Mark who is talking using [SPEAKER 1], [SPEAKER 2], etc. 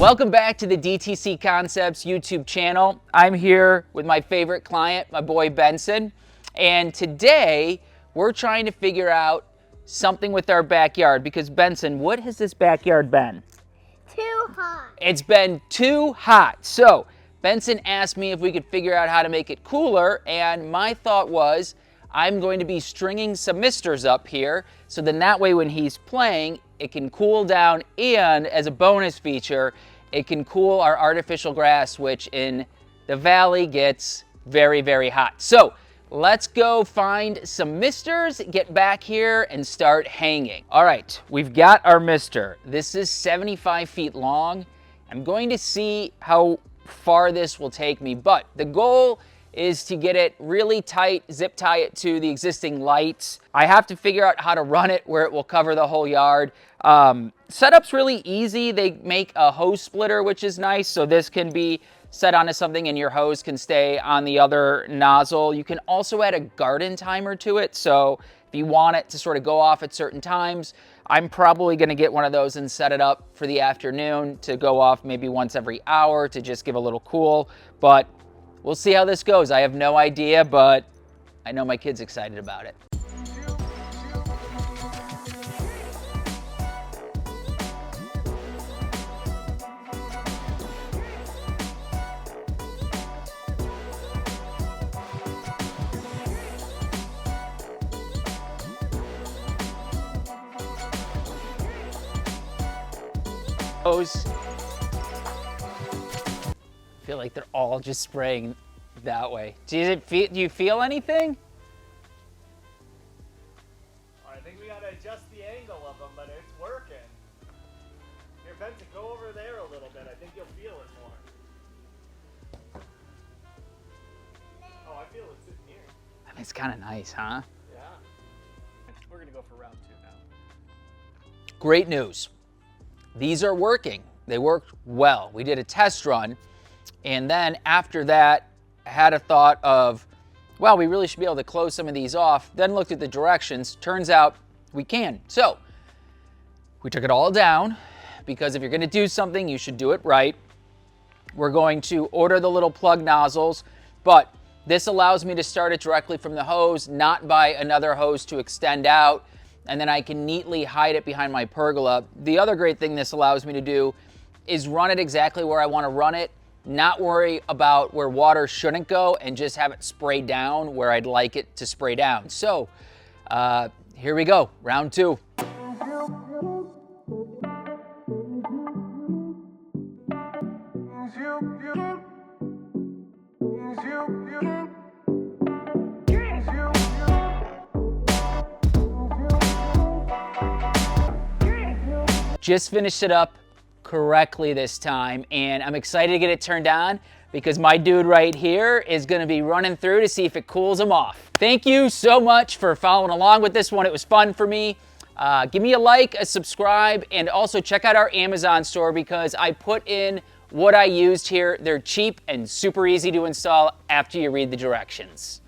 [SPEAKER 1] Welcome back to the DTC Concepts YouTube channel. I'm here with my favorite client, my boy Benson, and today we're trying to figure out something with our backyard because Benson, what has this backyard been?
[SPEAKER 2] Too hot.
[SPEAKER 1] It's been too hot. So Benson asked me if we could figure out how to make it cooler, and my thought was I'm going to be stringing some misters up here so then that way when he's playing, it can cool down, and as a bonus feature, it can cool our artificial grass, which in the valley gets very, very hot. So let's go find some misters, get back here, and start hanging. All right, we've got our mister. This is 75 feet long. I'm going to see how far this will take me, but the goal is to get it really tight, zip tie it to the existing lights. I have to figure out how to run it where it will cover the whole yard. Setup's really easy. They make a hose splitter, which is nice, so this can be set onto something and your hose can stay on the other nozzle. You can also add a garden timer to it, so if you want it to sort of go off at certain times, I'm probably gonna get one of those and set it up for the afternoon to go off maybe once every hour to just give a little cool, but we'll see how this goes. I have no idea, but I know my kid's excited about it. Hose. I feel like they're all just spraying that way. Do you feel anything?
[SPEAKER 3] I think we gotta adjust the angle of them, but it's working. Here, Benson, go over there a little bit. I think you'll feel it more. Oh, I feel it sitting here.
[SPEAKER 1] I mean, it's kind of nice, huh?
[SPEAKER 3] Yeah. We're gonna go for round 2 now.
[SPEAKER 1] Great news. These are working. They worked well. We did a test run, and then after that, I had a thought of, well, we really should be able to close some of these off. Then looked at the directions. Turns out we can. So we took it all down because if you're going to do something, you should do it right. We're going to order the little plug nozzles, but this allows me to start it directly from the hose, not by another hose to extend out, and then I can neatly hide it behind my pergola. The other great thing this allows me to do is run it exactly where I want to run it, not worry about where water shouldn't go, and just have it spray down where I'd like it to spray down. So here we go, round 2. Just finished it up correctly this time, and I'm excited to get it turned on because my dude right here is gonna be running through to see if it cools him off. Thank you so much for following along with this one. It was fun for me. Give me a like, a subscribe, and also check out our Amazon store because I put in what I used here. They're cheap and super easy to install after you read the directions.